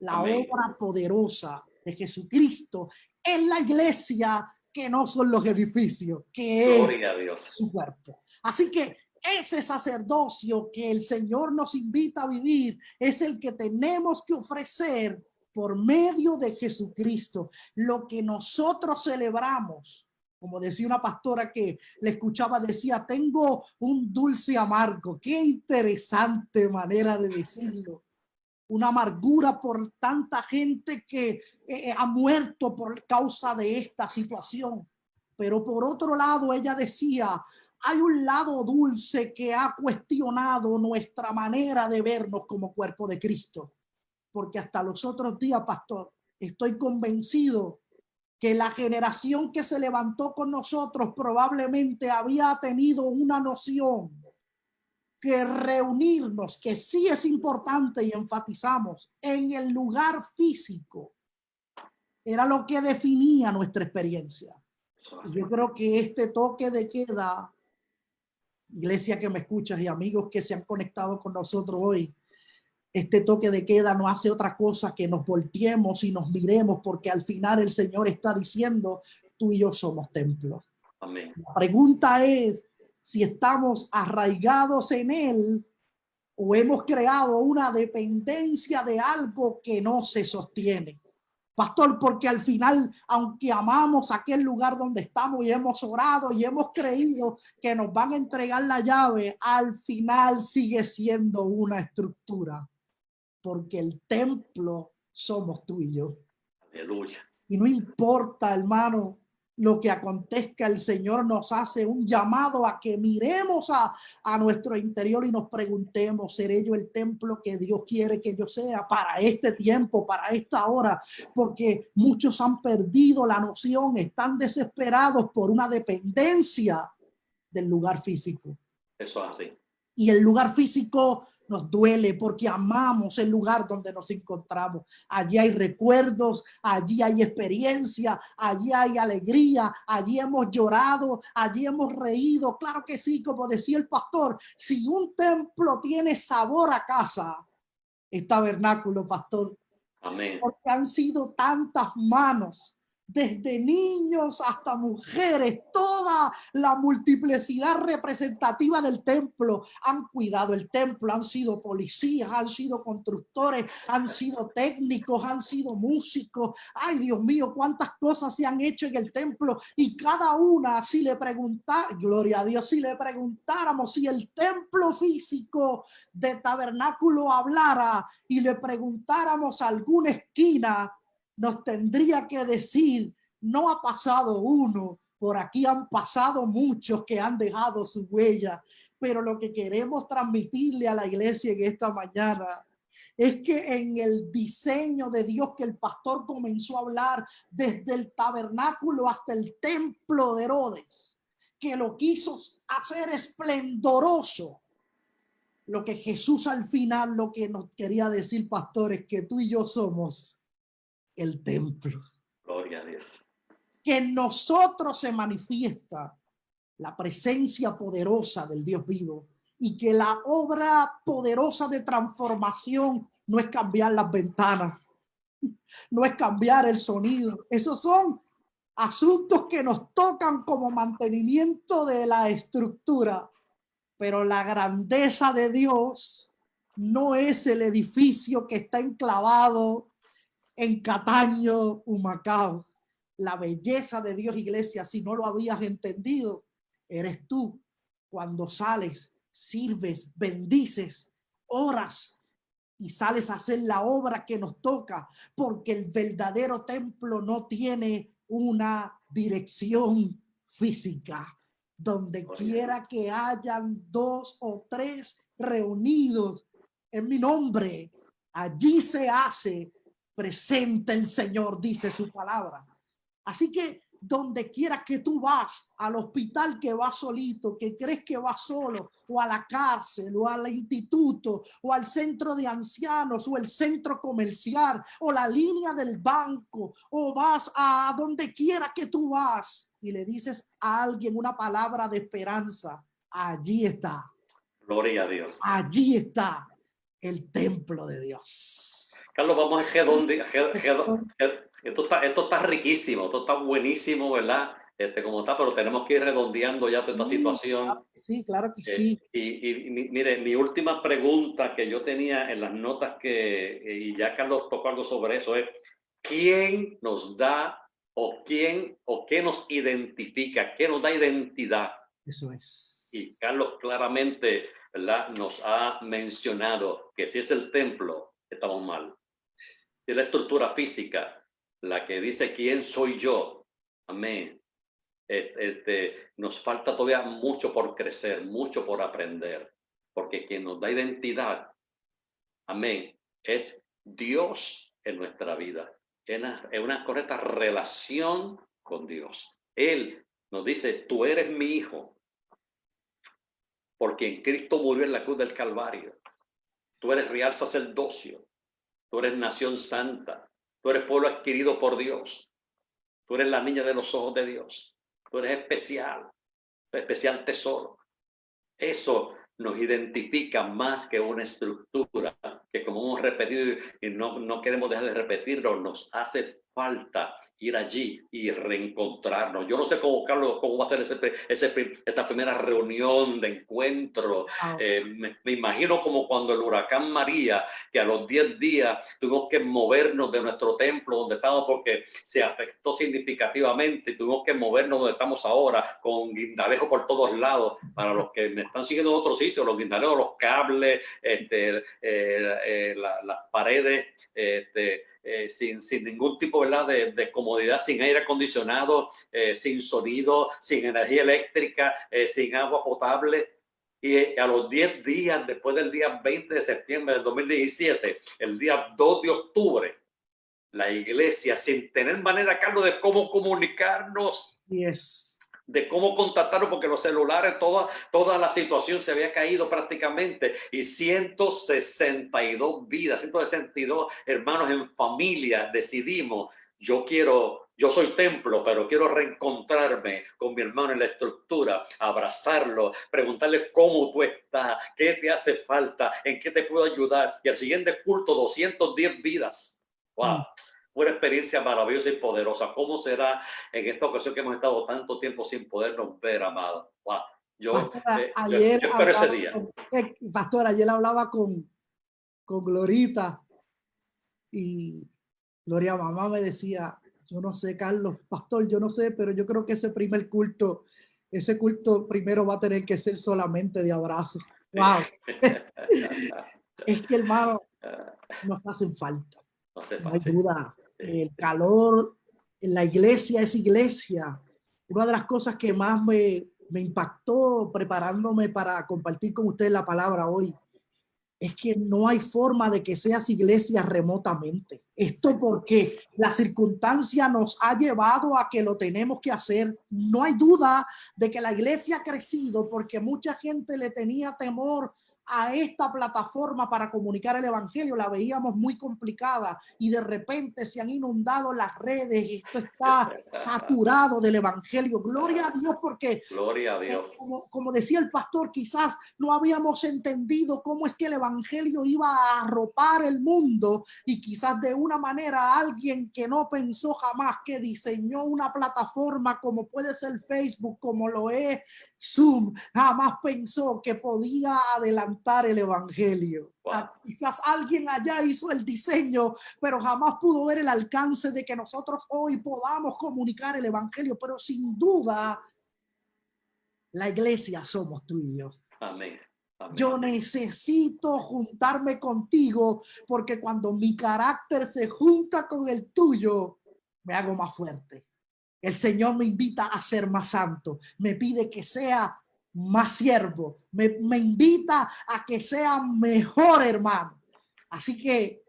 la obra poderosa de Jesucristo en la iglesia, que no son los edificios, que es su cuerpo. Así que ese sacerdocio que el Señor nos invita a vivir es el que tenemos que ofrecer por medio de Jesucristo. Lo que nosotros celebramos, como decía una pastora que le escuchaba, decía, tengo un dulce amargo. Qué interesante manera de decirlo. Una amargura por tanta gente que ha muerto por causa de esta situación. Pero por otro lado, ella decía, hay un lado dulce que ha cuestionado nuestra manera de vernos como cuerpo de Cristo. Porque hasta los otros días, pastor, estoy convencido que la generación que se levantó con nosotros probablemente había tenido una noción que reunirnos, que sí es importante y enfatizamos, en el lugar físico, era lo que definía nuestra experiencia. Yo creo que este toque de queda, iglesia que me escuchas y amigos que se han conectado con nosotros hoy, este toque de queda no hace otra cosa que nos volteemos y nos miremos, porque al final el Señor está diciendo, tú y yo somos templos. Amén. La pregunta es si estamos arraigados en Él o hemos creado una dependencia de algo que no se sostiene. Pastor, porque al final, aunque amamos aquel lugar donde estamos y hemos orado y hemos creído que nos van a entregar la llave, al final sigue siendo una estructura, porque el templo somos tú y yo. Aleluya. Y no importa, hermano, lo que acontezca, el Señor nos hace un llamado a que miremos a nuestro interior y nos preguntemos, ¿seré yo el templo que Dios quiere que yo sea para este tiempo, para esta hora? Porque muchos han perdido la noción, están desesperados por una dependencia del lugar físico. Eso es así. Y el lugar físico nos duele porque amamos el lugar donde nos encontramos. Allí hay recuerdos, allí hay experiencia, allí hay alegría, allí hemos llorado, allí hemos reído. Claro que sí, como decía el pastor, si un templo tiene sabor a casa, es tabernáculo, pastor. Amén. Porque han sido tantas manos, desde niños hasta mujeres, toda la multiplicidad representativa del templo han cuidado el templo, han sido policías, han sido constructores, han sido técnicos, han sido músicos. Ay, Dios mío, cuántas cosas se han hecho en el templo, y cada una, si le preguntara, gloria a Dios, si le preguntáramos, si el templo físico de tabernáculo hablara y le preguntáramos a alguna esquina, nos tendría que decir, no ha pasado uno, por aquí han pasado muchos que han dejado su huella. Pero lo que queremos transmitirle a la iglesia en esta mañana es que en el diseño de Dios que el pastor comenzó a hablar desde el tabernáculo hasta el templo de Herodes, que lo quiso hacer esplendoroso, lo que Jesús al final lo que nos quería decir, pastor, es que tú y yo somos el templo. Gloria a Dios. Que en nosotros se manifiesta la presencia poderosa del Dios vivo, y que la obra poderosa de transformación no es cambiar las ventanas, no es cambiar el sonido. Esos son asuntos que nos tocan como mantenimiento de la estructura, pero la grandeza de Dios no es el edificio que está enclavado en Cataño, Humacao. La belleza de Dios, iglesia, si no lo habías entendido, eres tú cuando sales, sirves, bendices, oras y sales a hacer la obra que nos toca, porque el verdadero templo no tiene una dirección física. Donde quiera que hayan 2 o 3 reunidos en mi nombre, allí se hace presente el Señor, dice su palabra. Así que donde quiera que tú vas, al hospital que vas solito, que crees que vas solo, o a la cárcel, o al instituto, o al centro de ancianos, o el centro comercial, o la línea del banco, o vas a donde quiera que tú vas y le dices a alguien una palabra de esperanza, allí está. Gloria a Dios. Allí está el templo de Dios. Carlos, vamos a redondear. Esto está riquísimo, esto está buenísimo, ¿verdad? Como está, pero tenemos que ir redondeando ya toda esta situación. Sí, claro que sí. Y mire, mi última pregunta que yo tenía en las notas y ya Carlos tocó algo sobre eso, es ¿quién nos da o qué nos identifica, qué nos da identidad? Eso es. Y Carlos claramente, ¿verdad?, nos ha mencionado que si es el templo, estamos mal. Si es la estructura física, la que dice quién soy yo, amén. Nos falta todavía mucho por crecer, mucho por aprender, porque quien nos da identidad, amén, es Dios en nuestra vida, en una correcta relación con Dios. Él nos dice, tú eres mi hijo, porque en Cristo murió en la cruz del Calvario. Tú eres real sacerdocio, tú eres nación santa, tú eres pueblo adquirido por Dios, tú eres la niña de los ojos de Dios, tú eres especial tesoro. Eso nos identifica más que una estructura, que como hemos repetido y no queremos dejar de repetirlo, nos hace falta ir allí y reencontrarnos. Yo no sé cómo va a ser esa primera reunión de encuentro. Me imagino como cuando el huracán María, que a los 10 días tuvimos que movernos de nuestro templo donde estábamos porque se afectó significativamente, tuvimos que movernos donde estamos ahora con guindalejo por todos lados. Para los que me están siguiendo en otros sitios, los guindalejos, los cables, las paredes, sin ningún tipo, ¿verdad?, de comodidad, sin aire acondicionado, sin sonido, sin energía eléctrica, sin agua potable. Y a los 10 días, después del día 20 de septiembre del 2017, el día 2 de octubre, la iglesia, sin tener manera, Carlos, de cómo comunicarnos, de cómo contactarnos, porque los celulares, toda la situación se había caído prácticamente, y 162 vidas, 162 hermanos en familia decidimos, yo soy templo, pero quiero reencontrarme con mi hermano en la estructura, abrazarlo, preguntarle cómo tú estás, qué te hace falta, en qué te puedo ayudar. Y al siguiente culto, 210 vidas. ¡Wow! Una experiencia maravillosa y poderosa. ¿Cómo será en esta ocasión que hemos estado tanto tiempo sin podernos ver, amado? ¡Wow! Yo espero ese día. Pastor, ayer hablaba con Glorita y Gloria mamá me decía, yo no sé, Carlos, pastor, yo no sé, pero yo creo que ese culto primero va a tener que ser solamente de abrazo. ¡Wow! Es que, hermano, nos hacen falta. No hay duda. El calor en la iglesia es iglesia. Una de las cosas que más me impactó preparándome para compartir con ustedes la palabra hoy es que no hay forma de que seas iglesia remotamente. Esto porque la circunstancia nos ha llevado a que lo tenemos que hacer. No hay duda de que la iglesia ha crecido porque mucha gente le tenía temor a esta plataforma para comunicar el evangelio. La veíamos muy complicada y de repente se han inundado las redes. Esto está saturado del evangelio. Gloria a Dios, porque gloria a Dios. Como decía el pastor, quizás no habíamos entendido cómo es que el evangelio iba a arropar el mundo, y quizás de una manera alguien que no pensó jamás, que diseñó una plataforma como puede ser Facebook, como lo es Zoom, jamás pensó que podía adelantar el evangelio. Wow. Quizás alguien allá hizo el diseño, pero jamás pudo ver el alcance de que nosotros hoy podamos comunicar el evangelio. Pero sin duda, la iglesia somos tú y yo. Amén. Amén. Yo necesito juntarme contigo, porque cuando mi carácter se junta con el tuyo, me hago más fuerte. El Señor me invita a ser más santo, me pide que sea más siervo, me invita a que sea mejor hermano. Así que,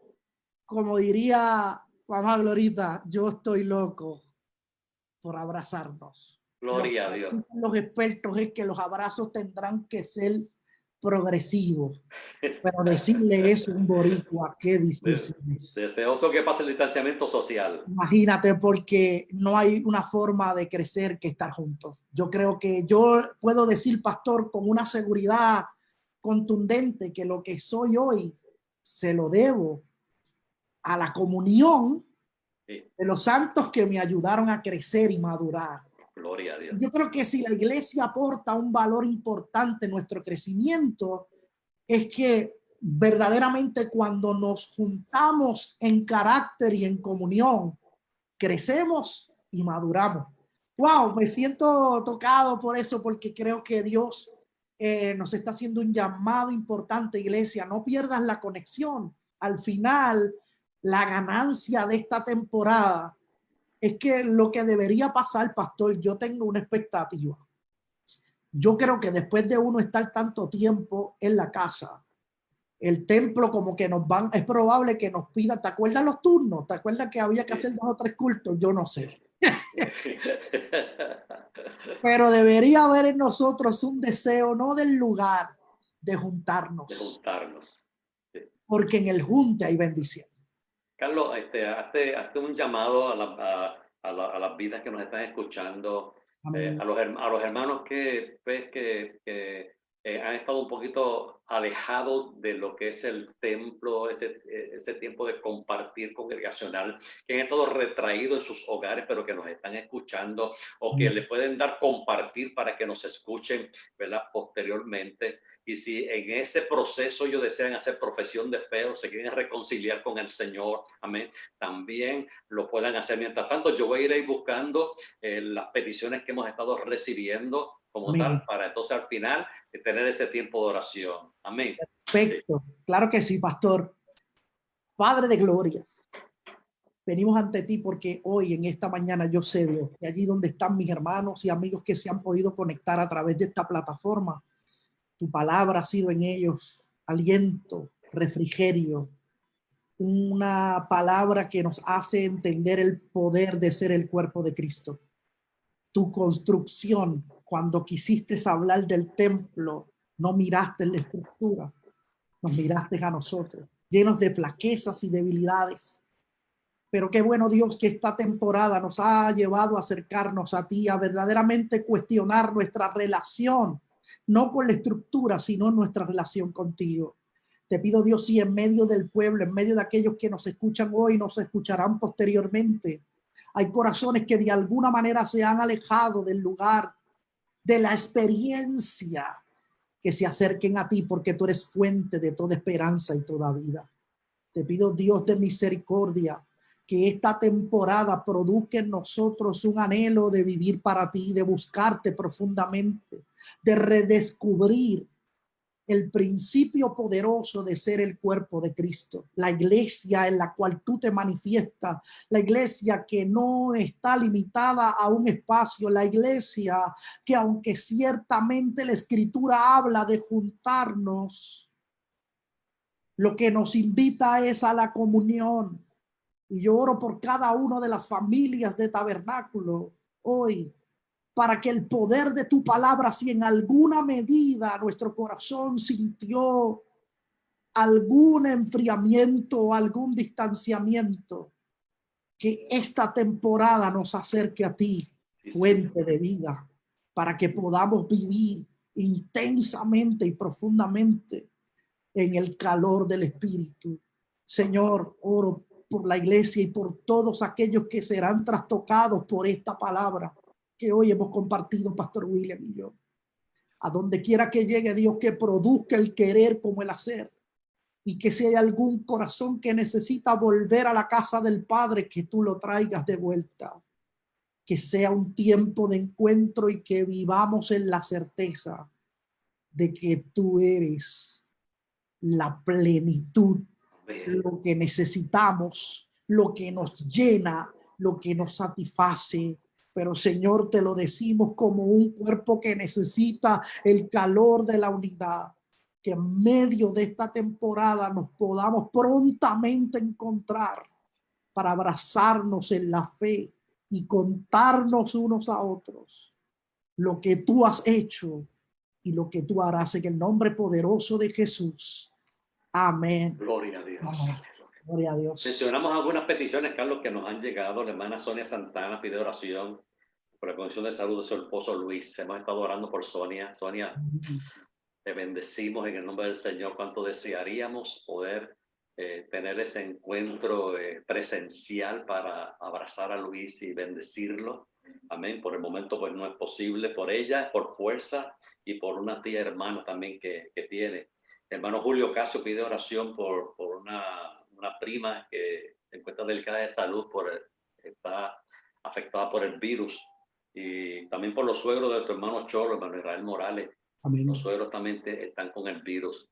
como diría mamá Glorita, yo estoy loco por abrazarnos. Gloria a Dios. Los expertos es que los abrazos tendrán que ser progresivos, pero decirle eso a un boricua, qué difícil es. Deseoso que pase el distanciamiento social. Imagínate, porque no hay una forma de crecer que estar juntos. Yo creo que yo puedo decir, pastor, con una seguridad contundente que lo que soy hoy se lo debo a la comunión de los santos que me ayudaron a crecer y madurar. Gloria a Dios. Yo creo que si la iglesia aporta un valor importante en nuestro crecimiento, es que verdaderamente cuando nos juntamos en carácter y en comunión, crecemos y maduramos. Wow, me siento tocado por eso, porque creo que Dios nos está haciendo un llamado importante, iglesia. No pierdas la conexión. Al final, la ganancia de esta temporada es que lo que debería pasar, pastor, yo tengo una expectativa. Yo creo que después de uno estar tanto tiempo en la casa, el templo como que es probable que nos pida, ¿te acuerdas los turnos? ¿Te acuerdas que había que hacer 2 o 3 cultos? Yo no sé. Pero debería haber en nosotros un deseo, no del lugar, de juntarnos. De juntarnos. Sí. Porque en el junte hay bendición. Carlos, hazte un llamado a las vidas que nos están escuchando, a los hermanos que han estado un poquito alejados de lo que es el templo, ese tiempo de compartir congregacional, que han estado retraídos en sus hogares, pero que nos están escuchando, o que le pueden dar compartir para que nos escuchen, ¿verdad?, posteriormente. Y si en ese proceso ellos desean hacer profesión de fe o se quieren reconciliar con el Señor, amén, también lo puedan hacer. Mientras tanto, yo voy a ir buscando las peticiones que hemos estado recibiendo como tal, para entonces al final tener ese tiempo de oración. Amén. Perfecto. Sí. Claro que sí, pastor. Padre de gloria, venimos ante ti porque hoy, en esta mañana, yo sé, Dios, que allí donde están mis hermanos y amigos que se han podido conectar a través de esta plataforma, tu palabra ha sido en ellos aliento, refrigerio, una palabra que nos hace entender el poder de ser el cuerpo de Cristo. Tu construcción, cuando quisiste hablar del templo, no miraste en la estructura, nos miraste a nosotros, llenos de flaquezas y debilidades. Pero qué bueno, Dios, que esta temporada nos ha llevado a acercarnos a ti, a verdaderamente cuestionar nuestra relación, no con la estructura, sino nuestra relación contigo. Te pido, Dios, si en medio del pueblo, en medio de aquellos que nos escuchan hoy, nos escucharán posteriormente, hay corazones que de alguna manera se han alejado del lugar, de la experiencia, que se acerquen a ti, porque tú eres fuente de toda esperanza y toda vida. Te pido, Dios de misericordia, que esta temporada produzca en nosotros un anhelo de vivir para ti, de buscarte profundamente, de redescubrir el principio poderoso de ser el cuerpo de Cristo, la iglesia en la cual tú te manifiestas, la iglesia que no está limitada a un espacio, la iglesia que, aunque ciertamente la Escritura habla de juntarnos, lo que nos invita es a la comunión. Y yo oro por cada una de las familias de Tabernáculo hoy, para que el poder de tu palabra, si en alguna medida nuestro corazón sintió algún enfriamiento, algún distanciamiento, que esta temporada nos acerque a ti, fuente de vida, para que podamos vivir intensamente y profundamente en el calor del Espíritu. Señor, oro por la iglesia y por todos aquellos que serán trastocados por esta palabra que hoy hemos compartido, Pastor William y yo. A donde quiera que llegue, Dios, que produzca el querer como el hacer, y que si hay algún corazón que necesita volver a la casa del Padre, que tú lo traigas de vuelta, que sea un tiempo de encuentro y que vivamos en la certeza de que tú eres la plenitud, lo que necesitamos, lo que nos llena, lo que nos satisface. Pero, Señor, te lo decimos como un cuerpo que necesita el calor de la unidad, que en medio de esta temporada nos podamos prontamente encontrar para abrazarnos en la fe y contarnos unos a otros lo que tú has hecho y lo que tú harás en el nombre poderoso de Jesús. Amén. Gloria a Dios. Amén. Gloria a Dios. Mencionamos algunas peticiones, Carlos, que nos han llegado. La hermana Sonia Santana pide oración por la condición de salud de su esposo Luis. Hemos estado orando por Sonia. Sonia, te bendecimos en el nombre del Señor. Cuánto desearíamos poder tener ese encuentro presencial para abrazar a Luis y bendecirlo. Amén. Por el momento pues no es posible por ella, por fuerza y por una tía hermana también que tiene. El hermano Julio Casio pide oración por una prima que se encuentra delicada de salud, está afectada por el virus. Y también por los suegros de tu hermano Cholo, hermano Israel Morales. Amén. Los suegros también están con el virus.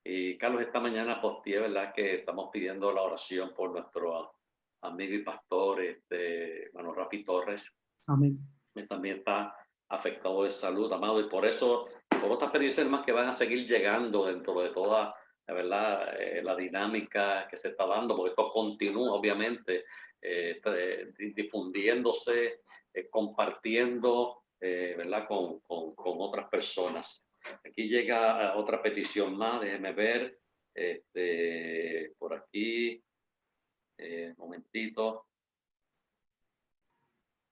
Y Carlos, esta mañana posteé, ¿verdad?, que estamos pidiendo la oración por nuestro amigo y pastor, hermano Rafi Torres. Amén. Que también está afectado de salud, amado. Y por eso, por otras peticiones más que van a seguir llegando dentro de toda, la verdad, la dinámica que se está dando, porque esto continúa, obviamente, difundiéndose, compartiendo, ¿verdad?, con otras personas. Aquí llega otra petición más, déjeme ver, por aquí, un momentito.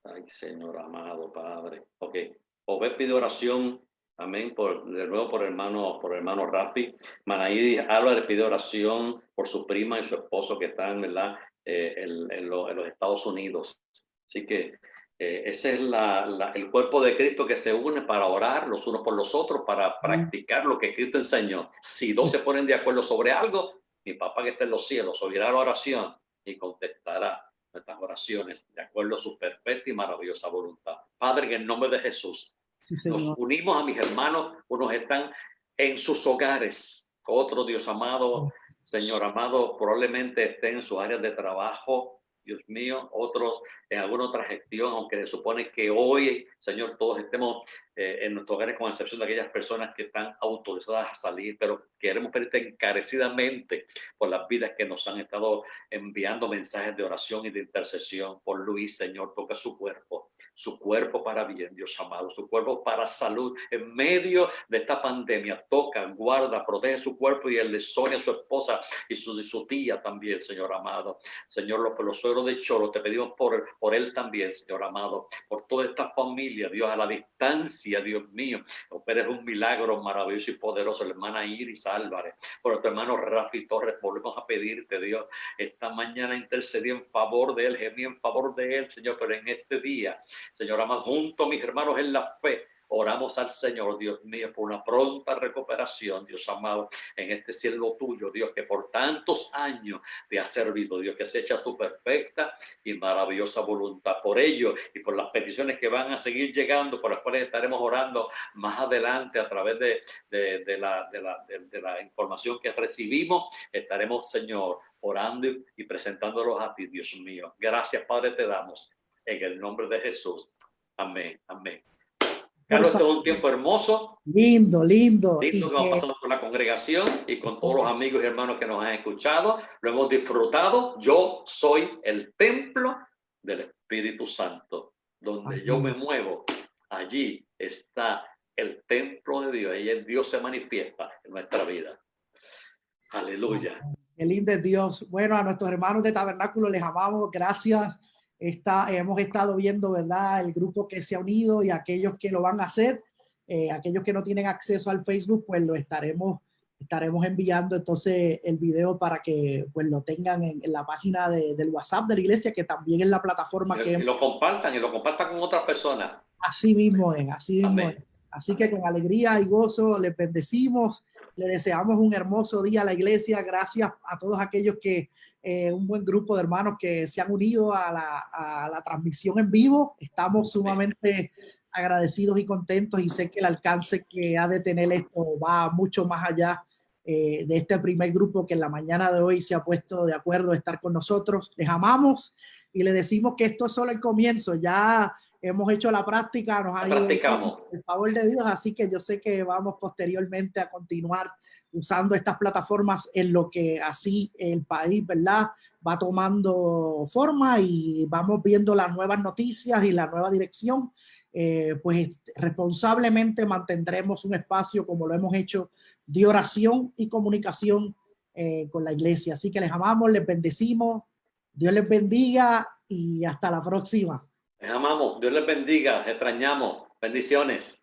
Ay, Señor amado Padre. Ok, Obed pide oración, amén, de nuevo por hermano Rafi. Manaídi Álvarez pide oración por su prima y su esposo que están, ¿verdad?, en los Estados Unidos. Así que ese es el cuerpo de Cristo que se une para orar los unos por los otros, para practicar lo que Cristo enseñó. Si dos se ponen de acuerdo sobre algo, mi papá que está en los cielos oirá la oración y contestará nuestras oraciones de acuerdo a su perfecta y maravillosa voluntad. Padre, en el nombre de Jesús, sí, nos unimos a mis hermanos, unos están en sus hogares, otros, Dios amado, Señor amado, probablemente estén en sus áreas de trabajo, Dios mío, otros en alguna otra gestión, aunque se supone que hoy, Señor, todos estemos en nuestros hogares, con excepción de aquellas personas que están autorizadas a salir, pero queremos pedirte encarecidamente por las vidas que nos han estado enviando mensajes de oración y de intercesión por Luis, Señor, toca su cuerpo para bien, Dios amado, su cuerpo para salud en medio de esta pandemia. Toca, guarda, protege su cuerpo y el de Sonia, su esposa, y su tía también, Señor amado. Señor, por los suegros de Cholo, te pedimos por él también, Señor amado, por toda esta familia, Dios, a la distancia, Dios mío, operes un milagro maravilloso y poderoso. La hermana Iris Álvarez, por tu hermano Rafi Torres, volvemos a pedirte, Dios, esta mañana intercedí en favor de él, gemí en favor de él, Señor, pero en este día, Señor amado, junto a mis hermanos en la fe, oramos al Señor, Dios mío, por una pronta recuperación, Dios amado, en este cielo tuyo, Dios, que por tantos años te ha servido, Dios, que se echa tu perfecta y maravillosa voluntad. Por ello y por las peticiones que van a seguir llegando, por las cuales estaremos orando más adelante a través de la información que recibimos, estaremos, Señor, orando y presentándolos a ti, Dios mío. Gracias, Padre, te damos en el nombre de Jesús. Amén, amén. Carlos, este es un tiempo hermoso. Lindo que hemos pasado con la congregación y con todos los amigos y hermanos que nos han escuchado. Lo hemos disfrutado. Yo soy el templo del Espíritu Santo. Donde yo me muevo, allí está el templo de Dios. Ahí el Dios se manifiesta en nuestra vida. Aleluya. Qué lindo es Dios. Bueno, a nuestros hermanos de Tabernáculo les amamos. Gracias. Hemos estado viendo, ¿verdad?, el grupo que se ha unido y aquellos que lo van a hacer, aquellos que no tienen acceso al Facebook, pues lo estaremos enviando entonces el video para que pues lo tengan en la página del WhatsApp de la iglesia, que también es la plataforma y lo compartan con otras personas. Así mismo es, así mismo es. Así que con alegría y gozo les bendecimos, le deseamos un hermoso día a la iglesia. Gracias a todos aquellos que un buen grupo de hermanos que se han unido a la transmisión en vivo. Estamos sumamente agradecidos y contentos, y sé que el alcance que ha de tener esto va mucho más allá de este primer grupo que en la mañana de hoy se ha puesto de acuerdo a estar con nosotros. Les amamos y le decimos que esto es solo el comienzo. Ya hemos hecho la práctica, nos ha ido practicamos. por el favor de Dios, así que yo sé que vamos posteriormente a continuar usando estas plataformas en lo que así el país, ¿verdad?, va tomando forma y vamos viendo las nuevas noticias y la nueva dirección. Pues responsablemente mantendremos un espacio, como lo hemos hecho, de oración y comunicación con la iglesia. Así que les amamos, les bendecimos, Dios les bendiga y hasta la próxima. Les amamos, Dios les bendiga, extrañamos, bendiciones.